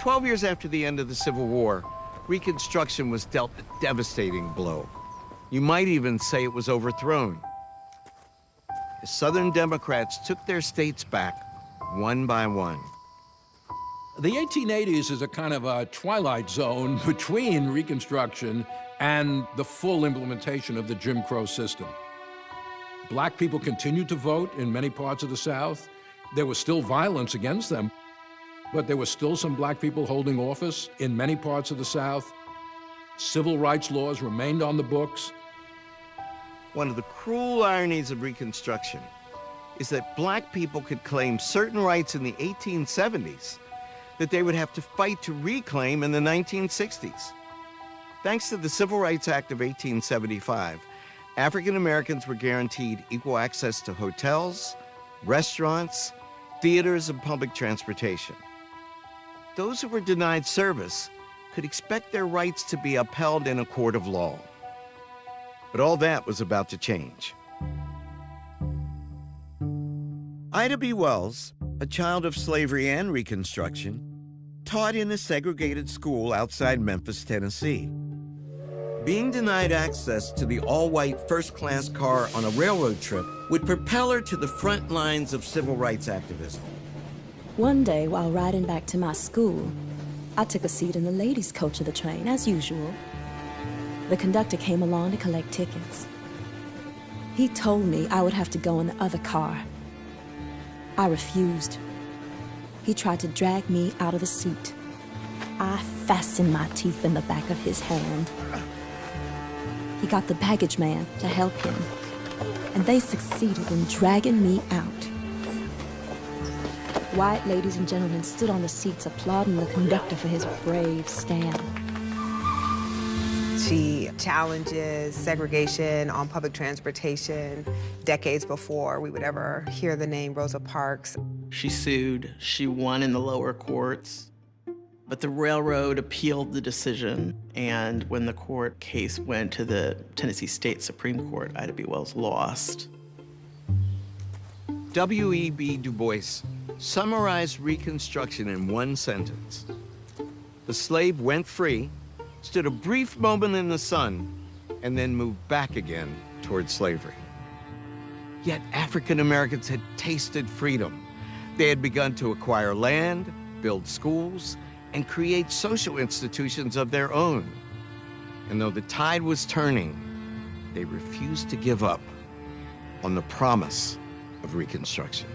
12 years after the end of the Civil War, Reconstruction was dealt a devastating blow. You might even say it was overthrown. The Southern Democrats took their states back one by one. The 1880s is a kind of a twilight zone between Reconstruction and the full implementation of the Jim Crow system. Black people continued to vote in many parts of the South. There was still violence against them, but there were still some black people holding office in many parts of the South. Civil rights laws remained on the books. One of the cruel ironies of Reconstruction is that black people could claim certain rights in the 1870s that they would have to fight to reclaim in the 1960s. Thanks to the Civil Rights Act of 1875, African Americans were guaranteed equal access to hotels, restaurants, theaters, and public transportation. Those who were denied service could expect their rights to be upheld in a court of law. But all that was about to change. Ida B. Wells, a child of slavery and Reconstruction, taught in a segregated school outside Memphis, Tennessee. Being denied access to the all-white first-class car on a railroad trip would propel her to the front lines of civil rights activism. One day, while riding back to my school, I took a seat in the ladies' coach of the train, as usual. The conductor came along to collect tickets. He told me I would have to go in the other car. I refused. He tried to drag me out of the seat. I fastened my teeth in the back of his hand. He got the baggage man to help him, and they succeeded in dragging me out. White ladies and gentlemen stood on the seats applauding the conductor for his brave stand. She challenges segregation on public transportation decades before we would ever hear the name Rosa Parks. She sued. She won in the lower courts, but the railroad appealed the decision, and when the court case went to the Tennessee State Supreme Court, Ida B. Wells lost. W.E.B. Du Bois summarized Reconstruction in one sentence. The slave went free, stood a brief moment in the sun, and then moved back again toward slavery. Yet African Americans had tasted freedom. They had begun to acquire land, build schools, and create social institutions of their own. And though the tide was turning, they refused to give up on the promise of Reconstruction.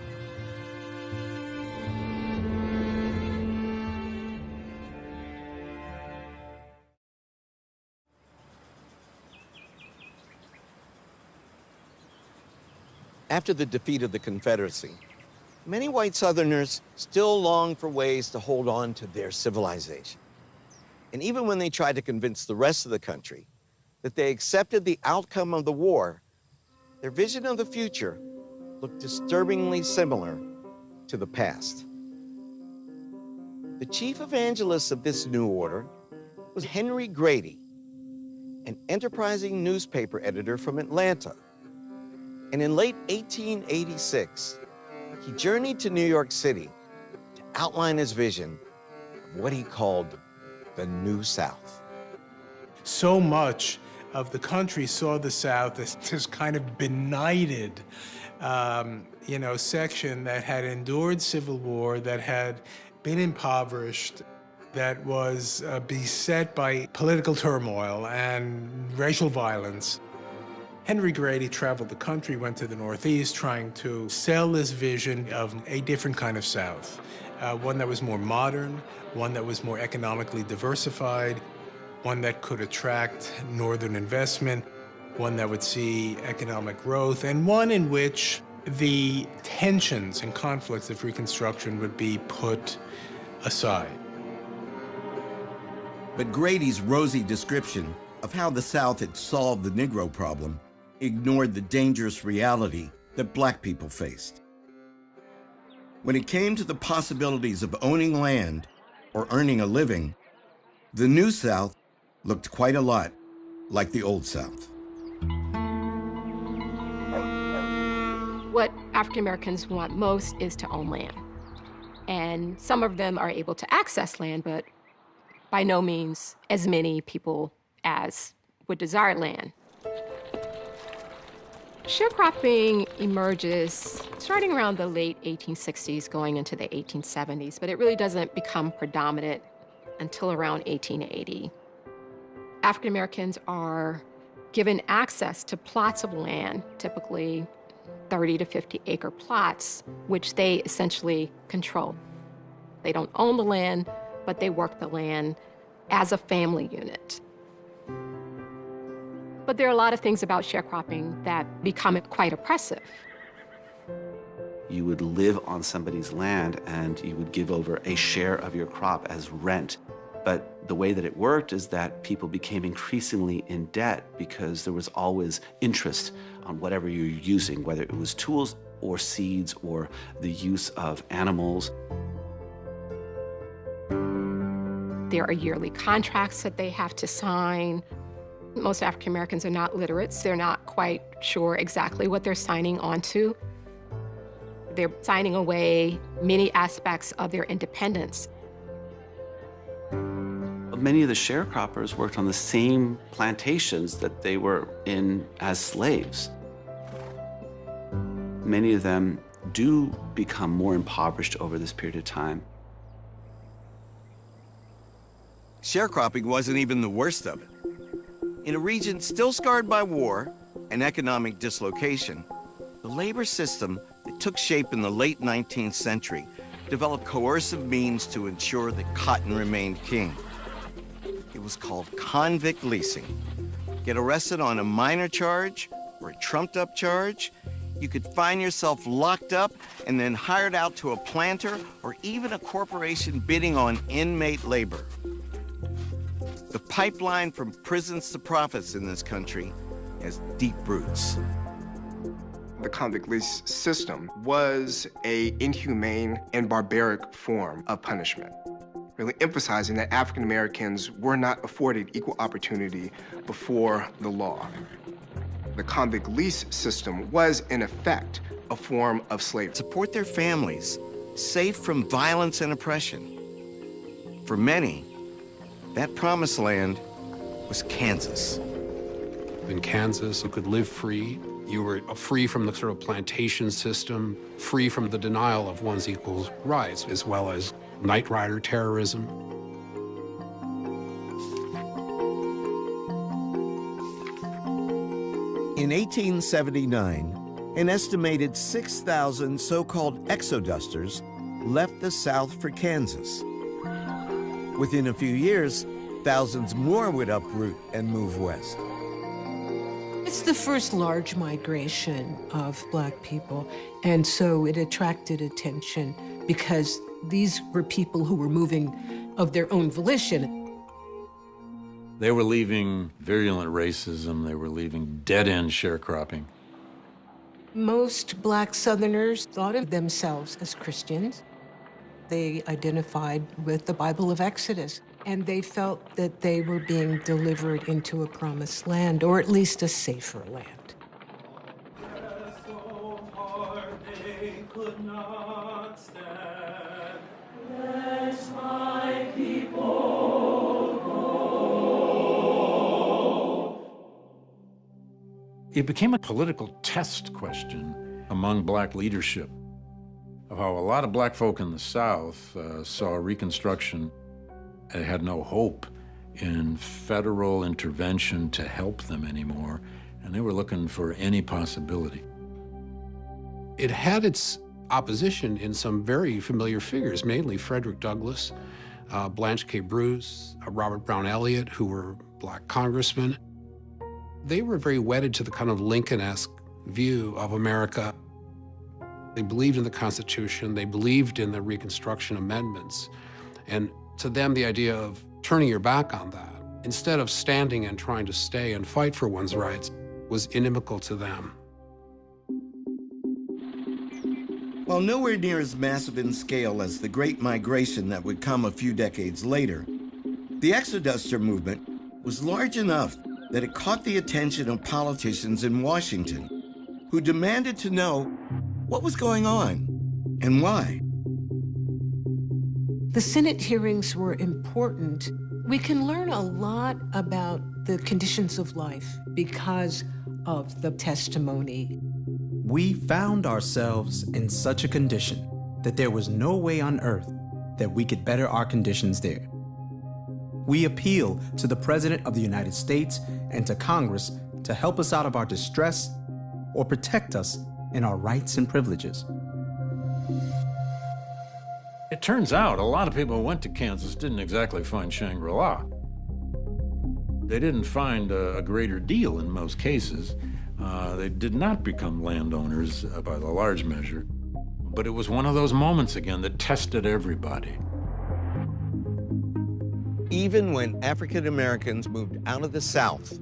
After the defeat of the Confederacy, many white Southerners still longed for ways to hold on to their civilization. And even when they tried to convince the rest of the country that they accepted the outcome of the war, their vision of the future looked disturbingly similar to the past. The chief evangelist of this new order was Henry Grady, an enterprising newspaper editor from Atlanta. And in late 1886, he journeyed to New York City to outline his vision of what he called the New South. So much of the country saw the South as this kind of benighted, section that had endured civil war, that had been impoverished, that was beset by political turmoil and racial violence. Henry Grady traveled the country, went to the Northeast, trying to sell this vision of a different kind of South, one that was more modern, one that was more economically diversified, one that could attract Northern investment, one that would see economic growth, and one in which the tensions and conflicts of Reconstruction would be put aside. But Grady's rosy description of how the South had solved the Negro problem ignored the dangerous reality that black people faced. When it came to the possibilities of owning land or earning a living, the New South looked quite a lot like the Old South. What African Americans want most is to own land. And some of them are able to access land, but by no means as many people as would desire land. Sharecropping emerges starting around the late 1860s, going into the 1870s, but it really doesn't become predominant until around 1880. African Americans are given access to plots of land, typically 30 to 50 acre plots, which they essentially control. They don't own the land, but they work the land as a family unit. But there are a lot of things about sharecropping that become quite oppressive. You would live on somebody's land and you would give over a share of your crop as rent. But the way that it worked is that people became increasingly in debt because there was always interest on whatever you're using, whether it was tools or seeds or the use of animals. There are yearly contracts that they have to sign. Most African Americans are not literate, so they're not quite sure exactly what they're signing on to. They're signing away many aspects of their independence. Many of the sharecroppers worked on the same plantations that they were in as slaves. Many of them do become more impoverished over this period of time. Sharecropping wasn't even the worst of it. In a region still scarred by war and economic dislocation, the labor system that took shape in the late 19th century developed coercive means to ensure that cotton remained king. It was called convict leasing. Get arrested on a minor charge or a trumped-up charge, you could find yourself locked up and then hired out to a planter or even a corporation bidding on inmate labor. The pipeline from prisons to profits in this country has deep roots. The convict lease system was an inhumane and barbaric form of punishment, really emphasizing that African Americans were not afforded equal opportunity before the law. The convict lease system was, in effect, a form of slavery. Support their families, safe from violence and oppression. For many, that promised land was Kansas. In Kansas, you could live free. You were free from the sort of plantation system, free from the denial of one's equal rights, as well as night rider terrorism. In 1879, an estimated 6,000 so-called exodusters left the South for Kansas. Within a few years, thousands more would uproot and move west. It's the first large migration of Black people, and so it attracted attention because these were people who were moving of their own volition. They were leaving virulent racism. They were leaving dead-end sharecropping. Most Black Southerners thought of themselves as Christians. They identified with the Bible of Exodus, and they felt that they were being delivered into a promised land, or at least a safer land. It became a political test question among Black leadership of how a lot of Black folk in the South saw Reconstruction and had no hope in federal intervention to help them anymore, and they were looking for any possibility. It had its opposition in some very familiar figures, mainly Frederick Douglass, Blanche K. Bruce, Robert Brown Elliott, who were Black congressmen. They were very wedded to the kind of Lincoln-esque view of America. They believed in the Constitution, they believed in the Reconstruction amendments, and to them, the idea of turning your back on that, instead of standing and trying to stay and fight for one's rights, was inimical to them. While nowhere near as massive in scale as the Great Migration that would come a few decades later, the Exoduster movement was large enough that it caught the attention of politicians in Washington who demanded to know what was going on and why. The Senate hearings were important. We can learn a lot about the conditions of life because of the testimony. We found ourselves in such a condition that there was no way on earth that we could better our conditions there. We appeal to the President of the United States and to Congress to help us out of our distress or protect us in our rights and privileges. It turns out a lot of people who went to Kansas didn't exactly find Shangri-La. They didn't find a greater deal in most cases. They did not become landowners by the large measure. But it was one of those moments again that tested everybody. Even when African Americans moved out of the South,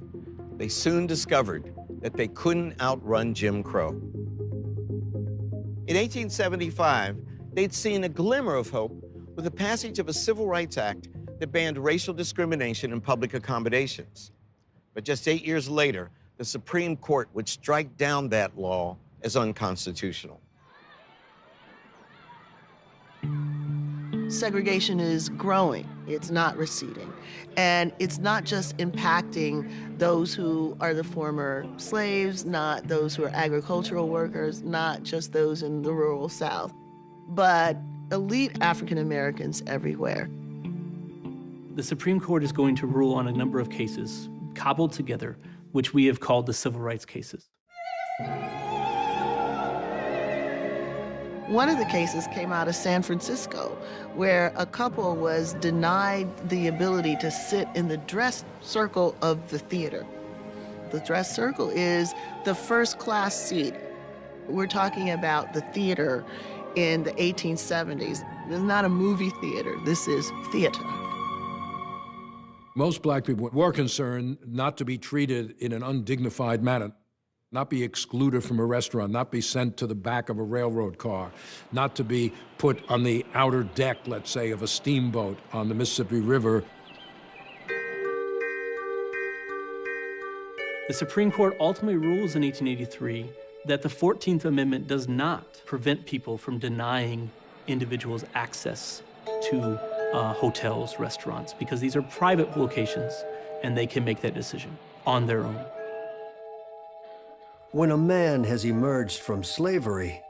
they soon discovered that they couldn't outrun Jim Crow. In 1875, they'd seen a glimmer of hope with the passage of a Civil Rights Act that banned racial discrimination in public accommodations. But just 8 years later, the Supreme Court would strike down that law as unconstitutional. Segregation is growing, it's not receding. And it's not just impacting those who are the former slaves, not those who are agricultural workers, not just those in the rural South, but elite African Americans everywhere. The Supreme Court is going to rule on a number of cases cobbled together, which we have called the civil rights cases. One of the cases came out of San Francisco, where a couple was denied the ability to sit in the dress circle of the theater. The dress circle is the first-class seat. We're talking about the theater in the 1870s. This is not a movie theater, this is theater. Most black people were concerned not to be treated in an undignified manner, not be excluded from a restaurant, not be sent to the back of a railroad car, not to be put on the outer deck, let's say, of a steamboat on the Mississippi River. The Supreme Court ultimately rules in 1883 that the 14th Amendment does not prevent people from denying individuals access to hotels, restaurants, because these are private locations and they can make that decision on their own. When a man has emerged from slavery,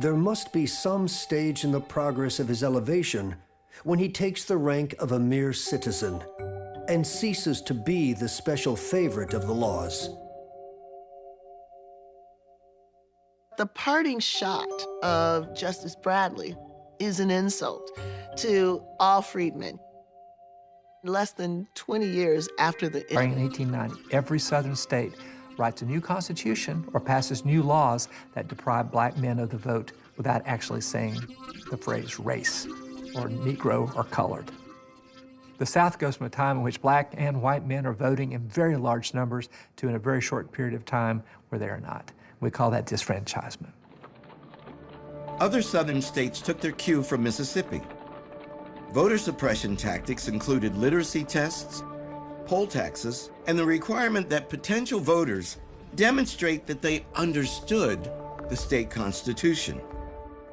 there must be some stage in the progress of his elevation when he takes the rank of a mere citizen and ceases to be the special favorite of the laws. The parting shot of Justice Bradley is an insult to all freedmen. Less than 20 years after the In 1890, every Southern state writes a new constitution or passes new laws that deprive black men of the vote without actually saying the phrase race or Negro or colored. The South goes from a time in which black and white men are voting in very large numbers to in a very short period of time where they are not. We call that disfranchisement. Other Southern states took their cue from Mississippi. Voter suppression tactics included literacy tests, poll taxes, and the requirement that potential voters demonstrate that they understood the state constitution.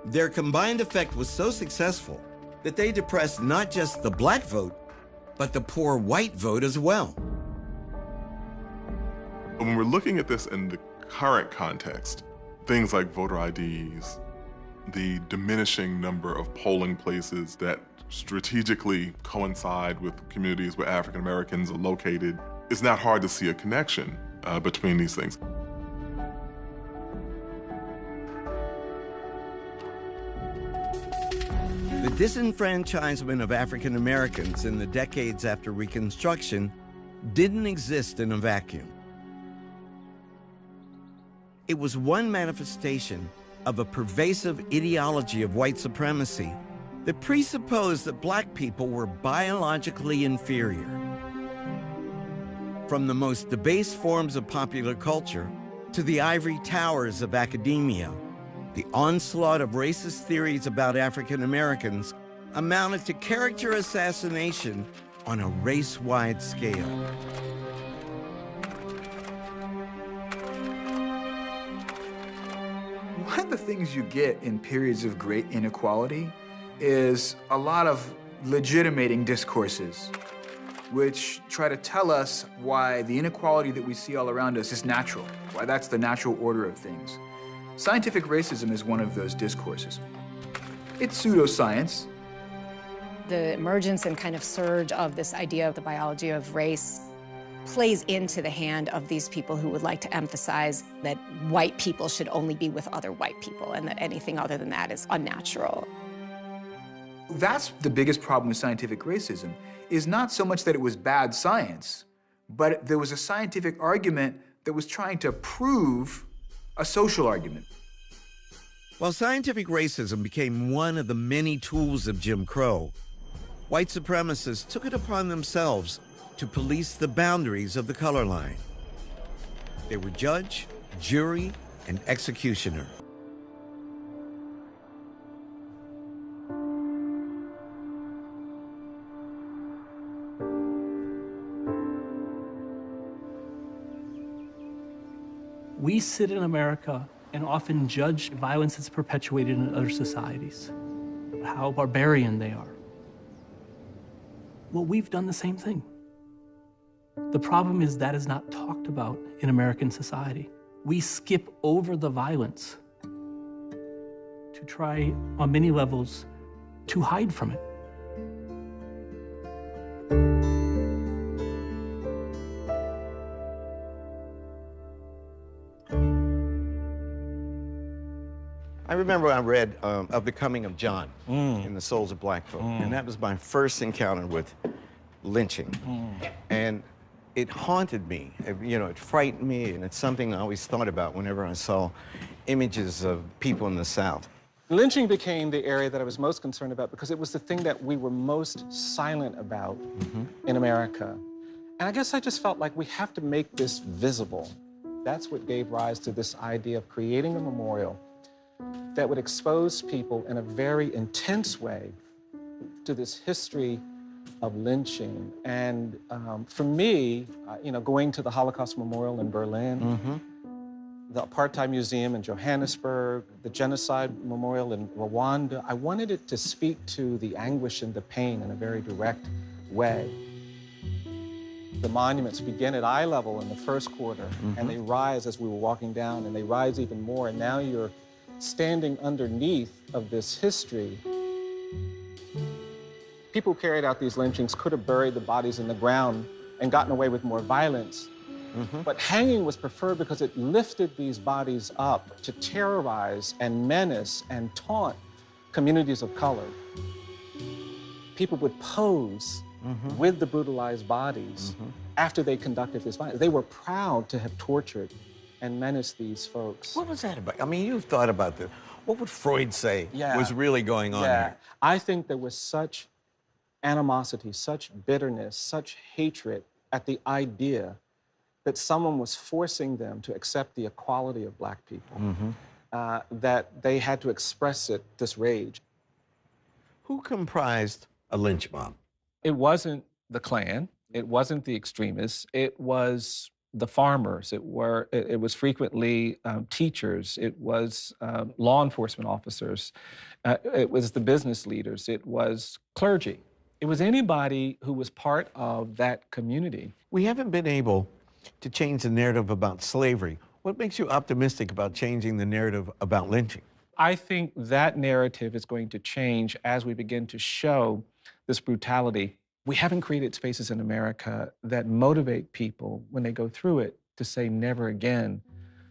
Their combined effect was so successful that they depressed not just the black vote, but the poor white vote as well. When we're looking at this in the current context, things like voter IDs, the diminishing number of polling places that strategically coincide with communities where African Americans are located, it's not hard to see a connection between these things. The disenfranchisement of African Americans in the decades after Reconstruction didn't exist in a vacuum. It was one manifestation of a pervasive ideology of white supremacy that presupposed that black people were biologically inferior. From the most debased forms of popular culture to the ivory towers of academia, the onslaught of racist theories about African Americans amounted to character assassination on a race-wide scale. One of the things you get in periods of great inequality is a lot of legitimating discourses which try to tell us why the inequality that we see all around us is natural, why that's the natural order of things. Scientific racism is one of those discourses. It's pseudoscience. The emergence and kind of surge of this idea of the biology of race plays into the hand of these people who would like to emphasize that white people should only be with other white people and that anything other than that is unnatural. That's the biggest problem with scientific racism, is not so much that it was bad science, but there was a scientific argument that was trying to prove a social argument. While scientific racism became one of the many tools of Jim Crow, white supremacists took it upon themselves to police the boundaries of the color line. They were judge, jury, and executioner. We sit in America and often judge violence that's perpetuated in other societies, how barbarian they are. Well, we've done the same thing. The problem is that is not talked about in American society. We skip over the violence to try, on many levels, to hide from it. I remember I read Of the Coming of John in The Souls of Black Folk, and that was my first encounter with lynching. And it haunted me, you know, it frightened me, and it's something I always thought about whenever I saw images of people in the South. Lynching became the area that I was most concerned about because it was the thing that we were most silent about in America. And I guess I just felt like we have to make this visible. That's what gave rise to this idea of creating a memorial that would expose people in a very intense way to this history of lynching. And for me, you know, going to the Holocaust Memorial in Berlin, the Apartheid Museum in Johannesburg, the Genocide Memorial in Rwanda, I wanted it to speak to the anguish and the pain in a very direct way. The monuments begin at eye level in the first quarter, and they rise as we were walking down, and they rise even more, and now you're standing underneath of this history. People who carried out these lynchings could have buried the bodies in the ground and gotten away with more violence. But hanging was preferred because it lifted these bodies up to terrorize and menace and taunt communities of color. People would pose with the brutalized bodies after they conducted this violence. They were proud to have tortured and menaced these folks. What was that about? I mean, you've thought about this. What would Freud say was really going on here? I think there was such animosity, such bitterness, such hatred at the idea that someone was forcing them to accept the equality of Black people, that they had to express it, this rage. Who comprised a lynch mob? It wasn't the Klan. It wasn't the extremists. It was the farmers. It was frequently teachers. It was law enforcement officers. It was the business leaders. It was clergy. It was anybody who was part of that community. We haven't been able to change the narrative about slavery. What makes you optimistic about changing the narrative about lynching? I think that narrative is going to change as we begin to show this brutality. We haven't created spaces in America that motivate people when they go through it to say never again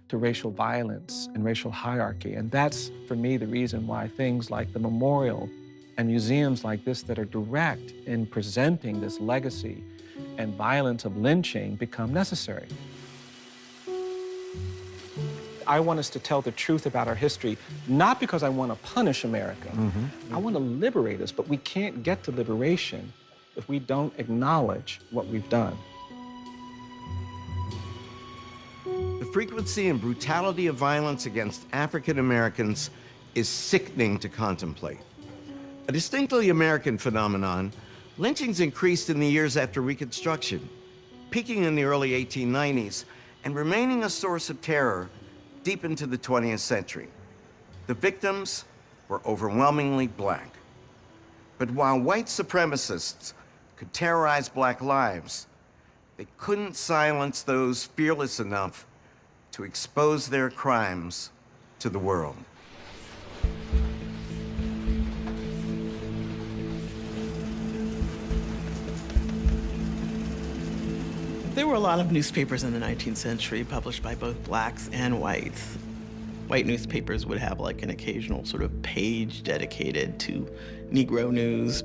to racial violence and racial hierarchy. And that's, for me, the reason why things like the memorial and museums like this that are direct in presenting this legacy and violence of lynching become necessary. I want us to tell the truth about our history, not because I want to punish America. I want to liberate us, but we can't get to liberation if we don't acknowledge what we've done. The frequency and brutality of violence against African Americans is sickening to contemplate. A distinctly American phenomenon, lynchings increased in the years after Reconstruction, peaking in the early 1890s and remaining a source of terror deep into the 20th century. The victims were overwhelmingly Black. But while white supremacists could terrorize black lives, they couldn't silence those fearless enough to expose their crimes to the world. There were a lot of newspapers in the 19th century published by both blacks and whites. White newspapers would have like an occasional sort of page dedicated to Negro news,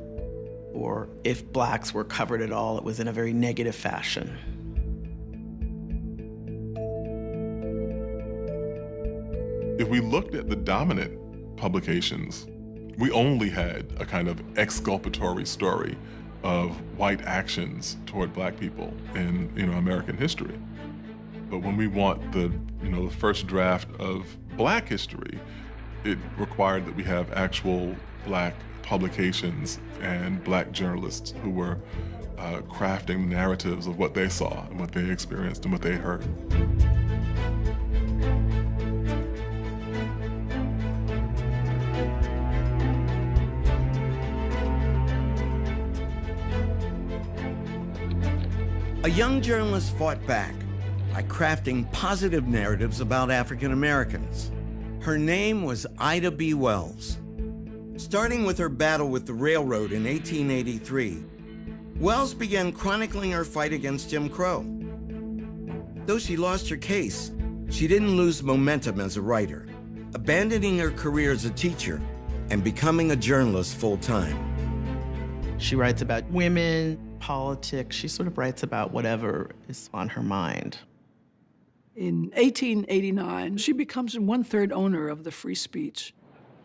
or if blacks were covered at all, it was in a very negative fashion. If we looked at the dominant publications, we only had a kind of exculpatory story of white actions toward black people in American history. But when we want the first draft of black history, it required that we have actual black publications and black journalists who were crafting narratives of what they saw and what they experienced and what they heard. A young journalist fought back by crafting positive narratives about African Americans. Her name was Ida B. Wells. Starting with her battle with the railroad in 1883, Wells began chronicling her fight against Jim Crow. Though she lost her case, she didn't lose momentum as a writer, abandoning her career as a teacher and becoming a journalist full-time. She writes about women, politics. She sort of writes about whatever is on her mind. In 1889, she becomes 1/3 owner of the Free Speech,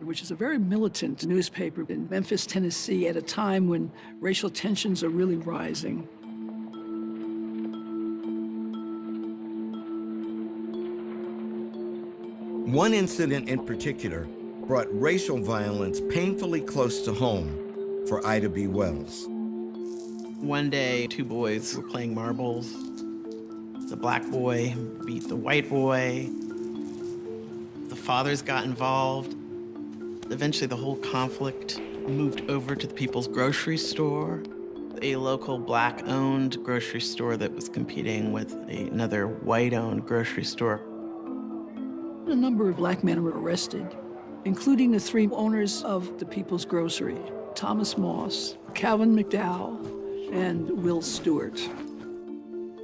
which is a very militant newspaper in Memphis, Tennessee, at a time when racial tensions are really rising. One incident in particular brought racial violence painfully close to home for Ida B. Wells. One day, two boys were playing marbles. The black boy beat the white boy. The fathers got involved. Eventually, the whole conflict moved over to the People's Grocery Store, a local black-owned grocery store that was competing with another white-owned grocery store. A number of black men were arrested, including the 3 owners of the People's Grocery, Thomas Moss, Calvin McDowell, and Will Stewart.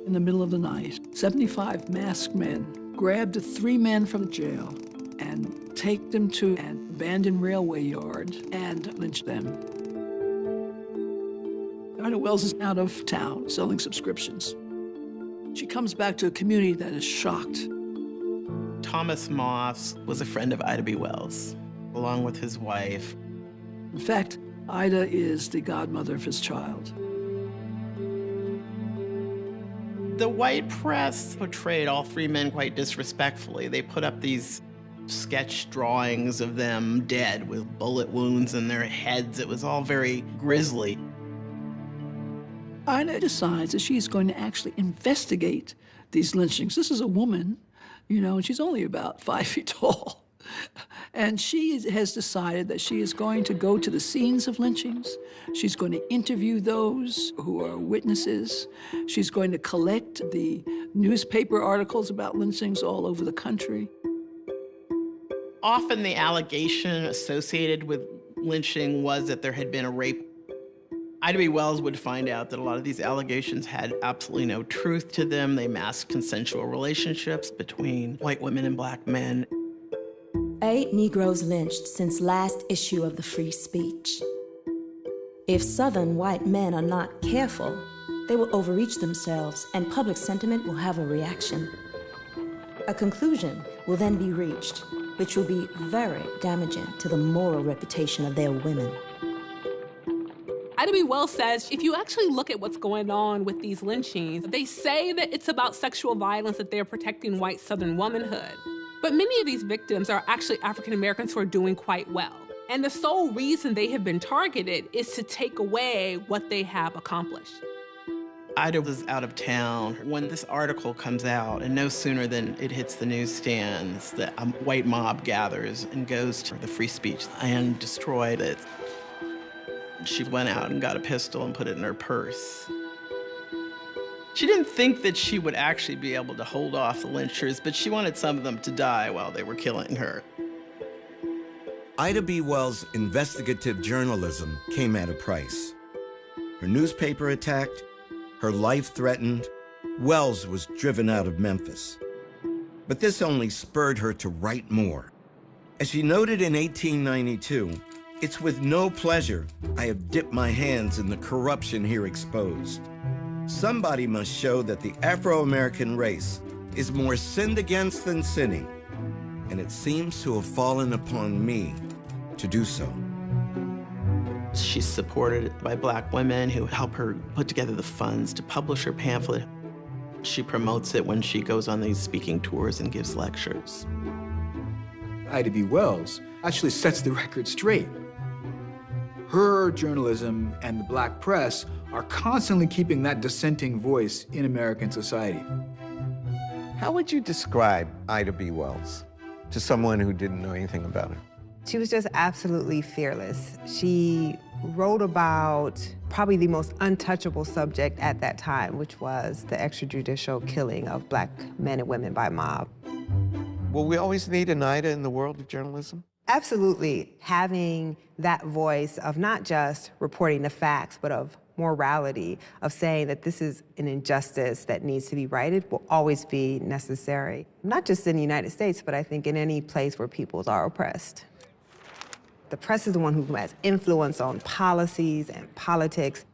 In the middle of the night, 75 masked men grabbed the 3 men from jail and take them to an abandoned railway yard and lynched them. Ida Wells is out of town selling subscriptions. She comes back to a community that is shocked. Thomas Moss was a friend of Ida B. Wells, along with his wife. In fact, Ida is the godmother of his child. The white press portrayed all 3 men quite disrespectfully. They put up these sketch drawings of them dead with bullet wounds in their heads. It was all very grisly. Ida decides that she's going to actually investigate these lynchings. This is a woman, and she's only about 5 feet tall. And she has decided that she is going to go to the scenes of lynchings. She's going to interview those who are witnesses. She's going to collect the newspaper articles about lynchings all over the country. Often the allegation associated with lynching was that there had been a rape. Ida B. Wells would find out that a lot of these allegations had absolutely no truth to them. They masked consensual relationships between white women and black men. 8 Negroes lynched since last issue of the Free Speech. If Southern white men are not careful, they will overreach themselves and public sentiment will have a reaction. A conclusion will then be reached, which will be very damaging to the moral reputation of their women. Ida B. Wells says if you actually look at what's going on with these lynchings, they say that it's about sexual violence, that they're protecting white Southern womanhood. But many of these victims are actually African Americans who are doing quite well. And the sole reason they have been targeted is to take away what they have accomplished. Ida was out of town when this article comes out, and no sooner than it hits the newsstands, the white mob gathers and goes to the Free Speech and destroyed it. She went out and got a pistol and put it in her purse. She didn't think that she would actually be able to hold off the lynchers, but she wanted some of them to die while they were killing her. Ida B. Wells' investigative journalism came at a price. Her newspaper attacked, her life threatened. Wells was driven out of Memphis. But this only spurred her to write more. As she noted in 1892, "It's with no pleasure I have dipped my hands in the corruption here exposed. Somebody must show that the Afro-American race is more sinned against than sinning, and it seems to have fallen upon me to do so." She's supported by Black women who help her put together the funds to publish her pamphlet. She promotes it when she goes on these speaking tours and gives lectures. Ida B. Wells actually sets the record straight. Her journalism and the Black press are constantly keeping that dissenting voice in American society. How would you describe Ida B. Wells to someone who didn't know anything about her? She was just absolutely fearless. She wrote about probably the most untouchable subject at that time, which was the extrajudicial killing of Black men and women by mob. Will we always need an Ida in the world of journalism? Absolutely. Having that voice of not just reporting the facts, but of morality, of saying that this is an injustice that needs to be righted, will always be necessary. Not just in the United States, but I think in any place where peoples are oppressed. The press is the one who has influence on policies and politics.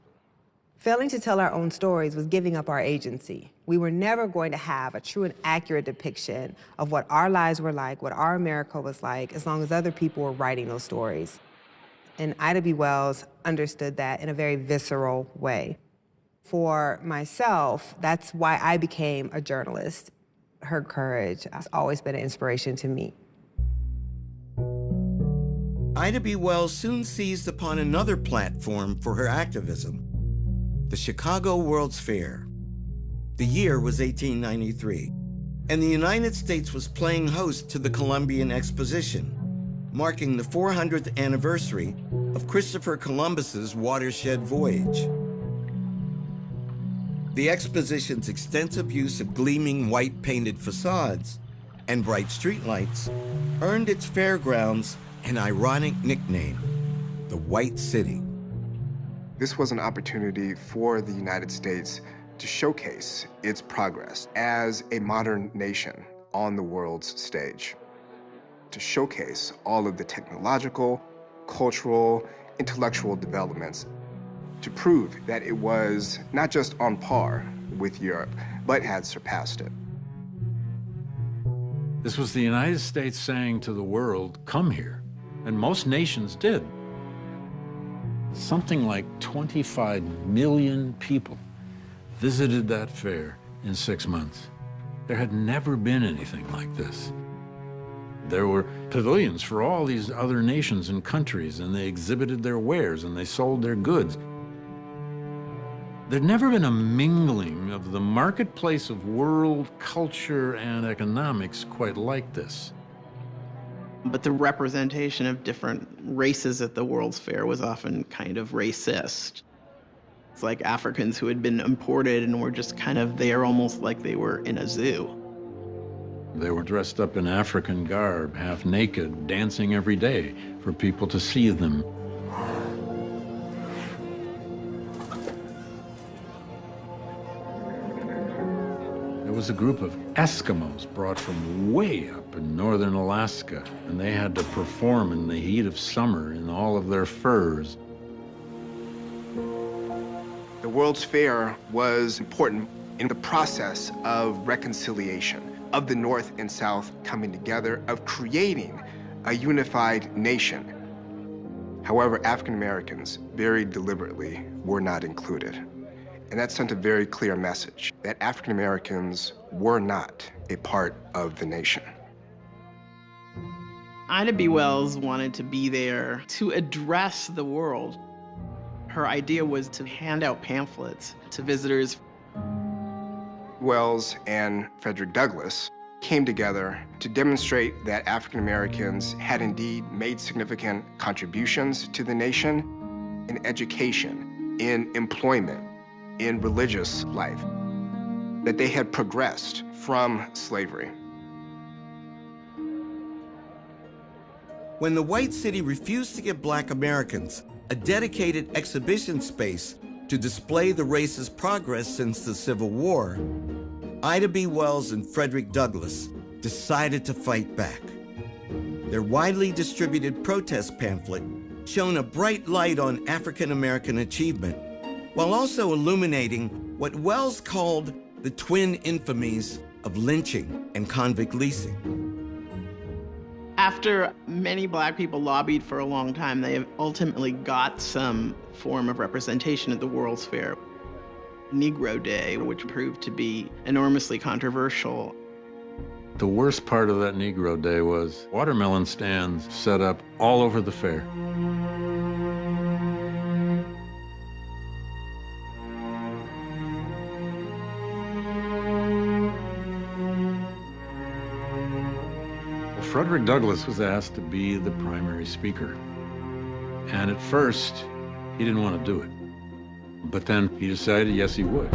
Failing to tell our own stories was giving up our agency. We were never going to have a true and accurate depiction of what our lives were like, what our America was like, as long as other people were writing those stories. And Ida B. Wells understood that in a very visceral way. For myself, that's why I became a journalist. Her courage has always been an inspiration to me. Ida B. Wells soon seized upon another platform for her activism, the Chicago World's Fair. The year was 1893, and the United States was playing host to the Columbian Exposition, marking the 400th anniversary of Christopher Columbus's watershed voyage. The exposition's extensive use of gleaming white painted facades and bright streetlights earned its fairgrounds an ironic nickname, the White City. This was an opportunity for the United States to showcase its progress as a modern nation on the world's stage, to showcase all of the technological, cultural, intellectual developments, to prove that it was not just on par with Europe, but had surpassed it. This was the United States saying to the world, come here. And most nations did. Something like 25 million people visited that fair in 6 months. There had never been anything like this. There were pavilions for all these other nations and countries, and they exhibited their wares and they sold their goods. There'd never been a mingling of the marketplace of world culture and economics quite like this. But the representation of different races at the World's Fair was often kind of racist. It's like Africans who had been imported and were just kind of there almost like they were in a zoo. They were dressed up in African garb, half naked, dancing every day for people to see them. There was a group of Eskimos brought from way up in northern Alaska, and they had to perform in the heat of summer in all of their furs. The World's Fair was important in the process of reconciliation, of the North and South coming together, of creating a unified nation. However, African Americans, very deliberately, were not included. And that sent a very clear message that African Americans were not a part of the nation. Ida B. Wells wanted to be there to address the world. Her idea was to hand out pamphlets to visitors. Wells and Frederick Douglass came together to demonstrate that African Americans had indeed made significant contributions to the nation, in education, in employment, in religious life, that they had progressed from slavery. When the White City refused to give Black Americans a dedicated exhibition space to display the race's progress since the Civil War, Ida B. Wells and Frederick Douglass decided to fight back. Their widely distributed protest pamphlet shone a bright light on African American achievement, while also illuminating what Wells called the twin infamies of lynching and convict leasing. After many Black people lobbied for a long time, they ultimately got some form of representation at the World's Fair. Negro Day, which proved to be enormously controversial. The worst part of that Negro Day was watermelon stands set up all over the fair. Frederick Douglass was asked to be the primary speaker. And at first, he didn't want to do it. But then he decided, yes, he would.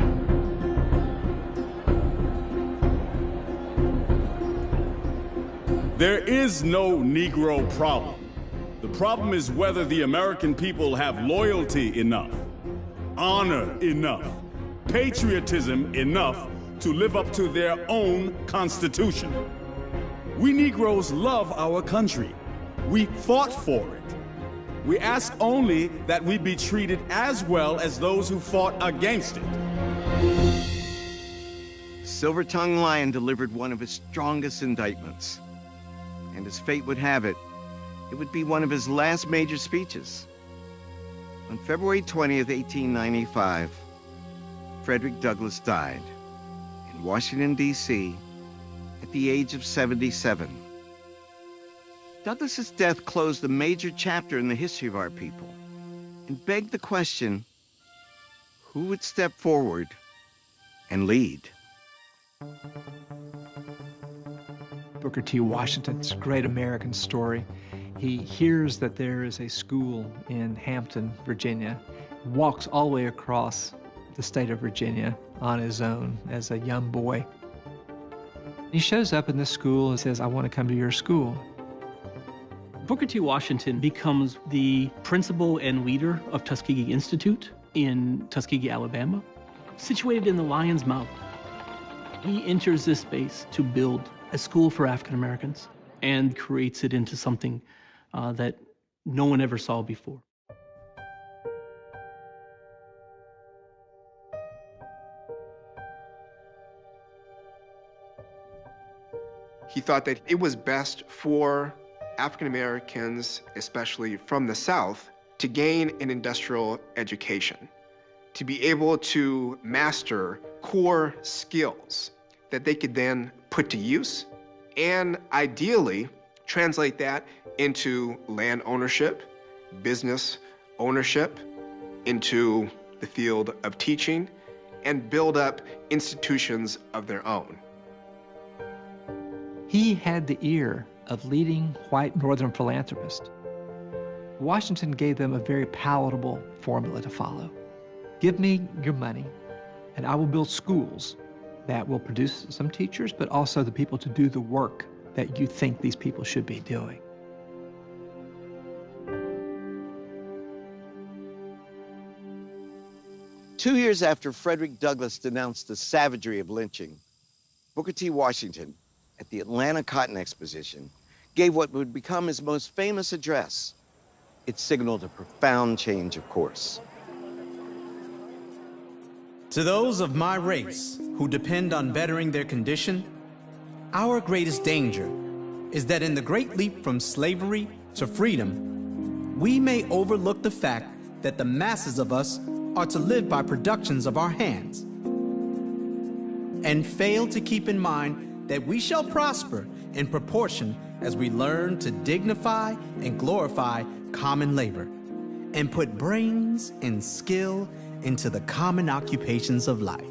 There is no Negro problem. The problem is whether the American people have loyalty enough, honor enough, patriotism enough to live up to their own Constitution. We Negroes love our country. We fought for it. We ask only that we be treated as well as those who fought against it. Silver-tongued Lion delivered one of his strongest indictments. And as fate would have it, it would be one of his last major speeches. On February 20th, 1895, Frederick Douglass died in Washington, D.C., at the age of 77. Douglass's death closed a major chapter in the history of our people and begged the question, who would step forward and lead? Booker T. Washington's great American story. He hears that there is a school in Hampton, Virginia, walks all the way across the state of Virginia on his own as a young boy. He shows up in this school and says, I want to come to your school. Booker T. Washington becomes the principal and leader of Tuskegee Institute in Tuskegee, Alabama, situated in the Lion's Mouth. He enters this space to build a school for African Americans and creates it into something that no one ever saw before. He thought that it was best for African Americans, especially from the South, to gain an industrial education, to be able to master core skills that they could then put to use, and ideally translate that into land ownership, business ownership, into the field of teaching, and build up institutions of their own. He had the ear of leading white Northern philanthropists. Washington gave them a very palatable formula to follow. Give me your money, and I will build schools that will produce some teachers, but also the people to do the work that you think these people should be doing. Two years after Frederick Douglass denounced the savagery of lynching, Booker T. Washington, at the Atlanta Cotton Exposition, gave what would become his most famous address. It signaled a profound change of course. To those of my race who depend on bettering their condition, our greatest danger is that in the great leap from slavery to freedom, we may overlook the fact that the masses of us are to live by productions of our hands, and fail to keep in mind that we shall prosper in proportion as we learn to dignify and glorify common labor and put brains and skill into the common occupations of life.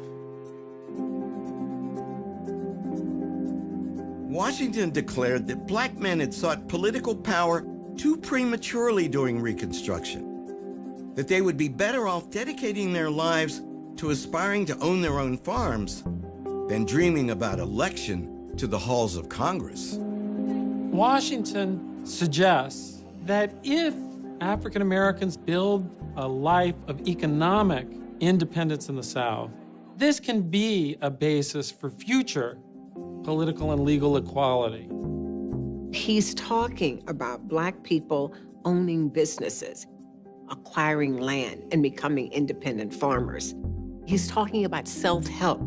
Washington declared that black men had sought political power too prematurely during Reconstruction. that they would be better off dedicating their lives to aspiring to own their own farms than dreaming about election to the halls of Congress. Washington suggests that if African Americans build a life of economic independence in the South, this can be a basis for future political and legal equality. He's talking about Black people owning businesses, acquiring land, and becoming independent farmers. He's talking about self-help.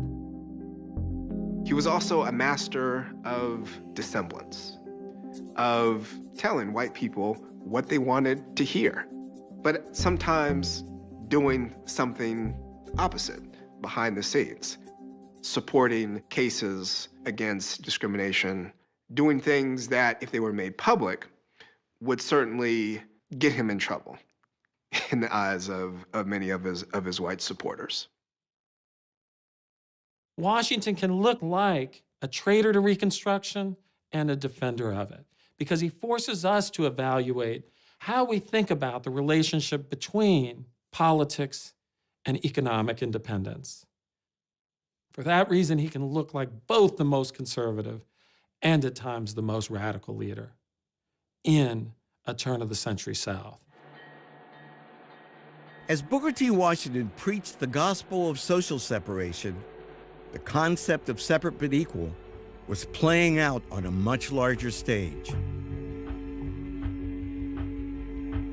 He was also a master of dissemblance, of telling white people what they wanted to hear, but sometimes doing something opposite behind the scenes, supporting cases against discrimination, doing things that, if they were made public, would certainly get him in trouble in the eyes of many of his white supporters. Washington can look like a traitor to Reconstruction and a defender of it, because he forces us to evaluate how we think about the relationship between politics and economic independence. For that reason, he can look like both the most conservative and at times the most radical leader in a turn-of-the-century South. As Booker T. Washington preached the gospel of social separation, the concept of separate but equal was playing out on a much larger stage.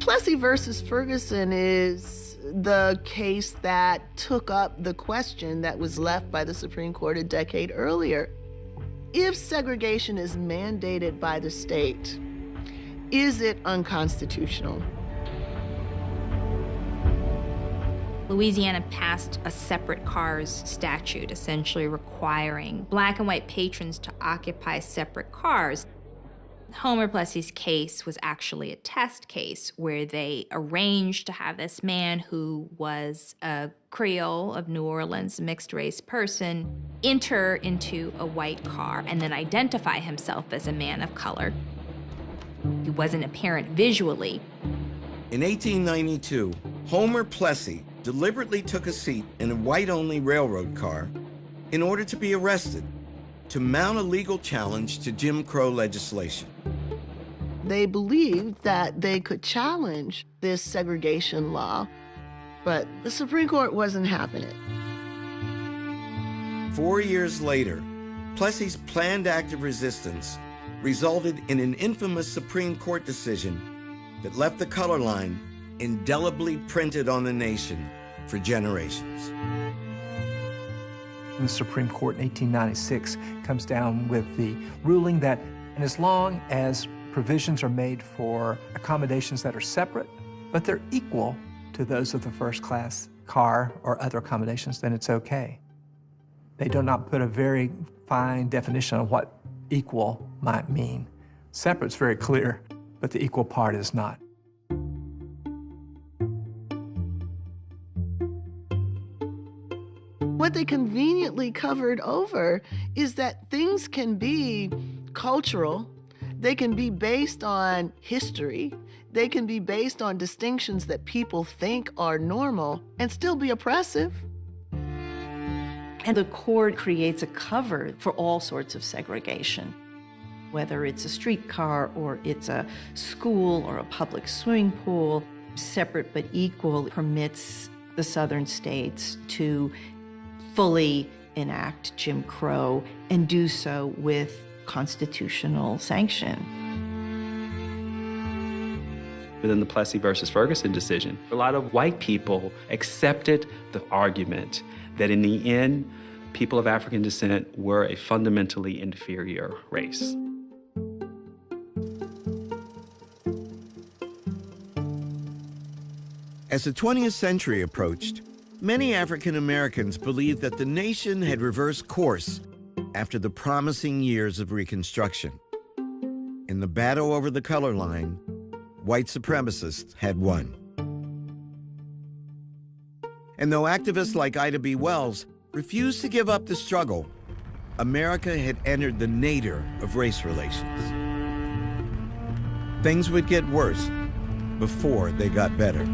Plessy versus Ferguson is the case that took up the question that was left by the Supreme Court a decade earlier. If segregation is mandated by the state, is it unconstitutional? Louisiana passed a separate cars statute, essentially requiring Black and white patrons to occupy separate cars. Homer Plessy's case was actually a test case where they arranged to have this man who was a Creole of New Orleans, mixed-race person, enter into a white car and then identify himself as a man of color. He wasn't apparent visually. In 1892, Homer Plessy deliberately took a seat in a white-only railroad car in order to be arrested, to mount a legal challenge to Jim Crow legislation. They believed that they could challenge this segregation law, but the Supreme Court wasn't having it. 4 years later, Plessy's planned act of resistance resulted in an infamous Supreme Court decision that left the color line indelibly printed on the nation for generations. The Supreme Court in 1896 comes down with the ruling that, and as long as provisions are made for accommodations that are separate, but they're equal to those of the first-class car or other accommodations, then it's okay. They do not put a very fine definition of what equal might mean. Separate's very clear, but the equal part is not. What they conveniently covered over is that things can be cultural, they can be based on history, they can be based on distinctions that people think are normal and still be oppressive. And the court creates a cover for all sorts of segregation, whether it's a streetcar or it's a school or a public swimming pool. Separate but equal permits the southern states to fully enact Jim Crow and do so with constitutional sanction. Within the Plessy versus Ferguson decision, a lot of white people accepted the argument that in the end, people of African descent were a fundamentally inferior race. As the 20th century approached, many African Americans believed that the nation had reversed course after the promising years of Reconstruction. In the battle over the color line, white supremacists had won. And though activists like Ida B. Wells refused to give up the struggle, America had entered the nadir of race relations. Things would get worse before they got better.